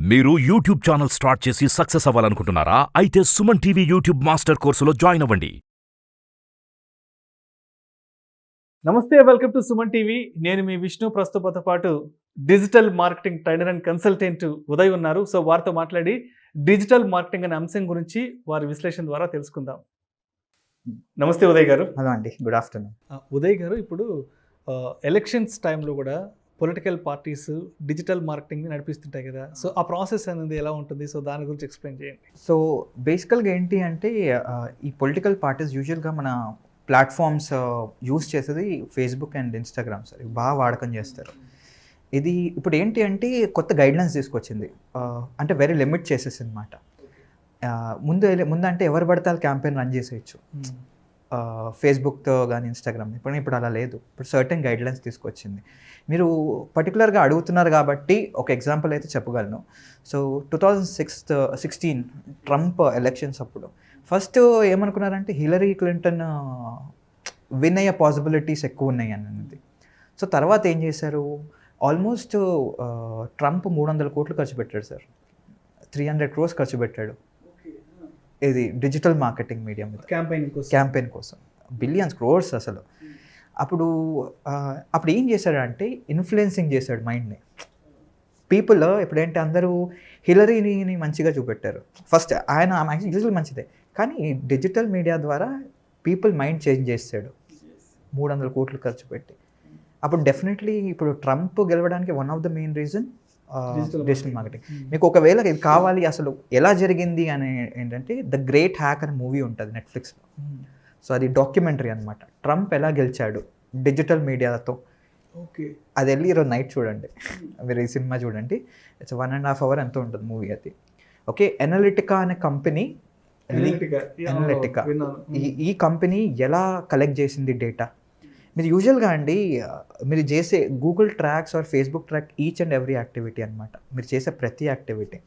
మీరు YouTube channel start చేసి success అవ్వాలనుకుంటున్నారా? అయితే సుమన్ టీవీ యూట్యూబ్ మాస్టర్ కోర్సులో జాయిన్ అవ్వండి. నమస్తే, వెల్కమ్ టు సుమన్ టీవీ. నేను మీ విష్ణు. ప్రస్తుతంతో పాటు digital marketing trainer and consultant Uday ఉన్నారు. సో వారితో మాట్లాడి డిజిటల్ మార్కెటింగ్ అనే అంశం గురించి వారి విశ్లేషణ ద్వారా తెలుసుకుందాం. నమస్తే ఉదయ్ గారు. హలో అండి, గుడ్ ఆఫ్టర్నూన్. ఉదయ్ గారు, ఇప్పుడు ఎలక్షన్స్ టైంలో కూడా పొలిటికల్ పార్టీస్ డిజిటల్ మార్కెటింగ్ నడిపిస్తుంటాయి కదా. సో ఆ ప్రాసెస్ అనేది ఎలా ఉంటుంది? సో దాని గురించి ఎక్స్ప్లెయిన్ చేయండి. సో బేసికల్గా ఏంటి అంటే ఈ పొలిటికల్ పార్టీస్ యూజువల్గా మన ప్లాట్ఫామ్స్ యూస్ చేసేది ఫేస్బుక్ అండ్ ఇన్స్టాగ్రామ్ సార్, బాగా వాడకం చేస్తారు. ఇది ఇప్పుడు ఏంటి అంటే కొత్త గైడ్లైన్స్ తీసుకొచ్చింది, అంటే వెరీ లిమిట్ చేసేసింది అనమాట. ముందంటే ఎవరు పడితే వాళ్ళు క్యాంపెయిన్ రన్ చేసేయచ్చు ఫేస్బుక్తో కానీ ఇన్స్టాగ్రామ్. ఇప్పుడు అలా లేదు. ఇప్పుడు సర్టెన్ గైడ్లైన్స్ తీసుకొచ్చింది. మీరు పర్టికులర్గా అడుగుతున్నారు కాబట్టి ఒక ఎగ్జాంపుల్ అయితే చెప్పగలను. సో 2016 ట్రంప్ ఎలక్షన్స్ అప్పుడు ఫస్ట్ ఏమనుకున్నారంటే హిలరీ క్లింటన్ విన్ అయ్యే పాసిబిలిటీస్ ఎక్కువ ఉన్నాయి అనేది. సో తర్వాత ఏం చేశారు, ఆల్మోస్ట్ ట్రంప్ 300 కోట్లు ఖర్చు పెట్టాడు సార్. 300 crores ఖర్చు పెట్టాడు ఇది డిజిటల్ మార్కెటింగ్ మీడియా మీద క్యాంపెయిన్ కోసం. బిలియన్స్ క్రోర్స్ అసలు. అప్పుడు ఏం చేశాడంటే ఇన్ఫ్లుయెన్సింగ్ చేశాడు మైండ్ని. పీపుల్ ఇప్పుడేంటి అందరూ హిలరీని మంచిగా చూపెట్టారు. ఫస్ట్ ఆయన యూజువల్ మంచిదే, కానీ డిజిటల్ మీడియా ద్వారా పీపుల్ మైండ్ చేంజ్ చేస్తాడు 300 కోట్లు ఖర్చు పెట్టి. అప్పుడు డెఫినెట్లీ ఇప్పుడు ట్రంప్ గెలవడానికి one of the main reason digital marketing. మీకు ఒకవేళ ఇది కావాలి అసలు ఎలా జరిగింది అని ఏంటంటే ద గ్రేట్ హ్యాక్ అనే మూవీ ఉంటుంది నెట్ఫ్లిక్స్లో. సో అది డాక్యుమెంటరీ అనమాట, ట్రంప్ ఎలా గెలిచాడు డిజిటల్ మీడియాతో. ఓకే, అది వెళ్ళి ఈరోజు నైట్ చూడండి, మీరు ఈ సినిమా చూడండి. ఇట్స్ 1.5 hours ఎంతో ఉంటుంది మూవీ అది. ఓకే, ఎనలిటికా అనే కంపెనీ, ఈ కంపెనీ ఎలా కలెక్ట్ చేసింది డేటా. మీరు యూజువల్గా అండి మీరు చేసే Google tracks are Facebook track each and every activity అనమాట. మీరు చేసే ప్రతి యాక్టివిటీ.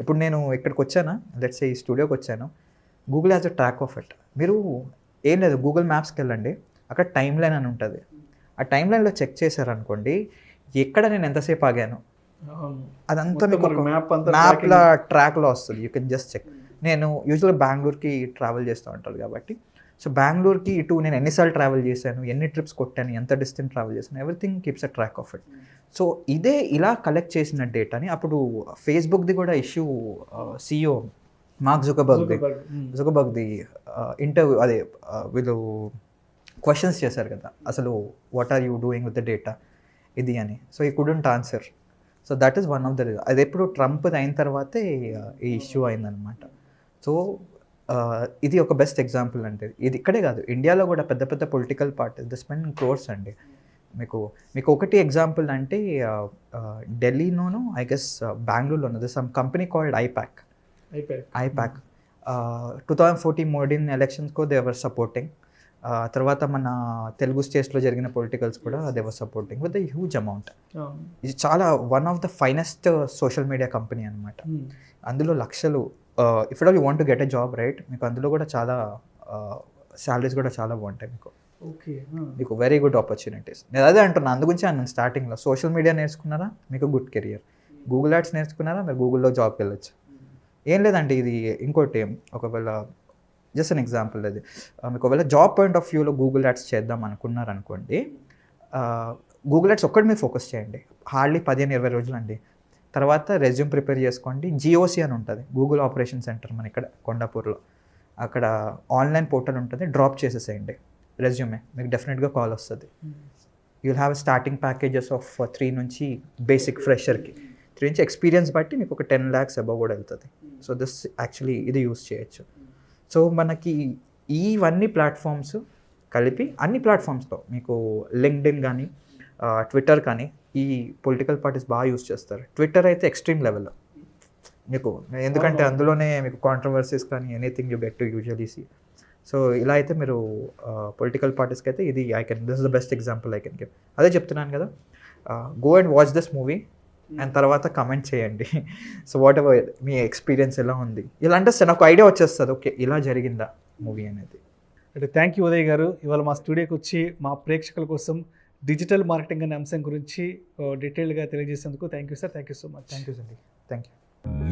ఇప్పుడు నేను ఇక్కడికి వచ్చానా, లెట్స్ సే ఈ స్టూడియోకి వచ్చాను, Google has a track of it. మీరు ఏం లేదు, గూగుల్ మ్యాప్స్కి వెళ్ళండి, అక్కడ టైమ్ లైన్ అని ఉంటుంది. ఆ టైమ్ లైన్లో చెక్ చేశారనుకోండి ఎక్కడ నేను ఎంతసేపు ఆగాను అదంతా మీకు మ్యాప్లో ట్రాక్లో వస్తుంది. You can just check. నేను యూజువల్గా బెంగళూరుకి ట్రావెల్ చేస్తూ ఉంటాను కాబట్టి, సో బెంగళూరుకి ఇటు నేను ఎన్నిసార్లు ట్రావెల్ చేశాను, ఎన్ని ట్రిప్స్ కొట్టాను, ఎంత డిస్టెన్స్ ట్రావెల్ చేశాను, everything keeps a track of it. So ఇదే ఇలా కలెక్ట్ చేసిన డేటాని అప్పుడు ఫేస్బుక్ది కూడా ఇష్యూ CEO మార్క్ జుకర్బర్గ్ది ఇంటర్వ్యూ అదే వీళ్ళు క్వశ్చన్స్ చేశారు కదా, అసలు what are you doing with the data ఇది అని. సో ఈ couldn't answer. So that is one of the reason. అది ఎప్పుడు ట్రంప్ అయిన తర్వాతే ఈ ఇష్యూ అయిందనమాట. సో ఇది ఒక బెస్ట్ ఎగ్జాంపుల్ అంటే. ఇది ఇక్కడే కాదు, ఇండియాలో కూడా పెద్ద పెద్ద political parties the spend crores అండి. మీకు ఒకటి ఎగ్జాంపుల్ అంటే ఢిల్లీలోను ఐ గెస్ బెంగళూరులోను సమ్ కంపెనీ కాల్డ్ ఐపాక్ 2014 మోడీన్ ఎలక్షన్స్కో దే వర్ సపోర్టింగ్. తర్వాత మన తెలుగు స్టేట్స్లో జరిగిన పొలిటికల్స్ కూడా they were supporting with the huge amount. ఇది చాలా one of the finest social media company అనమాట. అందులో లక్షలు, if you want to get a job right, మీకు అందులో కూడా చాలా శాలరీస్ కూడా చాలా బాగుంటాయి మీకు. ఓకే, మీకు వెరీ గుడ్ ఆపర్చునిటీస్. నేను అదే అంటున్నాను, అందుగురించి అన్నాను స్టార్టింగ్లో. సోషల్ మీడియా నేర్చుకున్నారా మీకు గుడ్ కెరియర్, గూగుల్ యాడ్స్ నేర్చుకున్నారా మీరు గూగుల్లో జాబ్కి వెళ్ళొచ్చు. ఏం లేదండి, ఇది ఇంకోటి ఒకవేళ జస్ట్ అన్ ఎగ్జాంపుల్. అది మీకు ఒకవేళ జాబ్ పాయింట్ ఆఫ్ వ్యూలో గూగుల్ యాడ్స్ చేద్దాం అనుకున్నారనుకోండి, గూగుల్ యాడ్స్ ఒక్కటి మీద ఫోకస్ చేయండి, హార్డ్లీ 15-20 రోజులు అండి. తర్వాత రెజ్యూమ్ ప్రిపేర్ చేసుకోండి. GOC అని ఉంటుంది, గూగుల్ ఆపరేషన్ సెంటర్ మన ఇక్కడ కొండాపూర్లో. అక్కడ ఆన్లైన్ పోర్టల్ ఉంటుంది, డ్రాప్ చేసేసేయండి రెజ్యూమే, మీకు డెఫినెట్గా కాల్ వస్తుంది. You will have starting packages of 3 నుంచి బేసిక్ ఫ్రెషర్కి, 3 నుంచి ఎక్స్పీరియన్స్ బట్టి మీకు ఒక 10 lakhs అబవ్ కూడా వెళ్తుంది. సో దిస్ యాక్చువల్లీ ఇది యూస్ చేయొచ్చు. సో మనకి ఇవన్నీ ప్లాట్ఫామ్స్ కలిపి అన్ని ప్లాట్ఫామ్స్లో మీకు లింక్డ్ఇన్ కానీ ట్విట్టర్ కానీ ఈ పొలిటికల్ పార్టీస్ బాగా యూస్ చేస్తారు. ట్విట్టర్ అయితే ఎక్స్ట్రీమ్ లెవెల్లో మీకు, ఎందుకంటే అందులోనే మీకు కాంట్రవర్సీస్ కానీ anything you get to usually see. So ఇలా అయితే మీరు పొలిటికల్ పార్టీస్కి అయితే ఇది this is the best example I can give. అదే చెప్తున్నాను కదా, go and watch this movie and తర్వాత కమెంట్ చేయండి. సో వాట్ ఎవర్ మీ ఎక్స్పీరియన్స్ ఎలా ఉంది, ఇలా అంటే నాకు ఐడియా వచ్చేస్తుంది, ఓకే ఇలా జరిగిందా మూవీ అనేది. అంటే థ్యాంక్ యూ ఉదయ్ గారు, ఇవాళ మా స్టూడియోకి వచ్చి మా ప్రేక్షకుల కోసం డిజిటల్ మార్కెటింగ్ అనే అంశం గురించి డీటెయిల్గా తెలియజేసేందుకు thank you sir. Thank you so much. Thank you అండి. Thank you.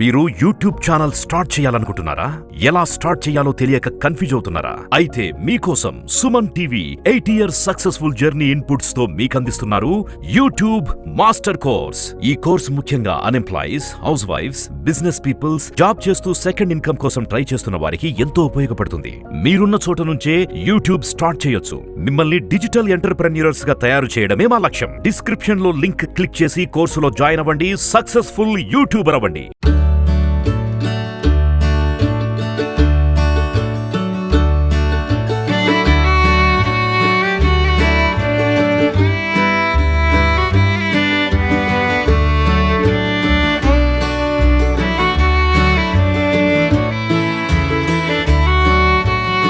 మీరు యూట్యూబ్ ఛానల్ స్టార్ట్ చేయాలనుకుంటున్నారా? ఎలా స్టార్ట్ చేయాలో తెలియక కన్ఫ్యూజ్ అవుతున్నారా? అయితే మీకోసం Suman TV 8 years successful journey inputs తో మీకందిస్తున్నారు యూట్యూబ్ మాస్టర్ కోర్స్. ఈ కోర్స్ ముఖ్యంగా అన్ఎంప్లాయీస్, హౌస్ వైఫ్స్, బిజినెస్ పీపుల్స్, జాబ్ చేస్తూ సెకండ్ ఇన్కమ్ కోసం ట్రై చేస్తున్న వారికి ఎంతో ఉపయోగపడుతుంది. మీరున్న చోట నుంచే యూట్యూబ్ స్టార్ట్ చేయొచ్చు. మిమ్మల్ని డిజిటల్ ఎంటర్‌ప్రెన్యూర్స్ గా తయారు చేయడమే మా లక్ష్యం. డిస్క్రిప్షన్ లో లింక్ క్లిక్ చేసి కోర్సులో జాయిన్ అవ్వండి. సక్సెస్ఫుల్ యూట్యూబర్ అవ్వండి.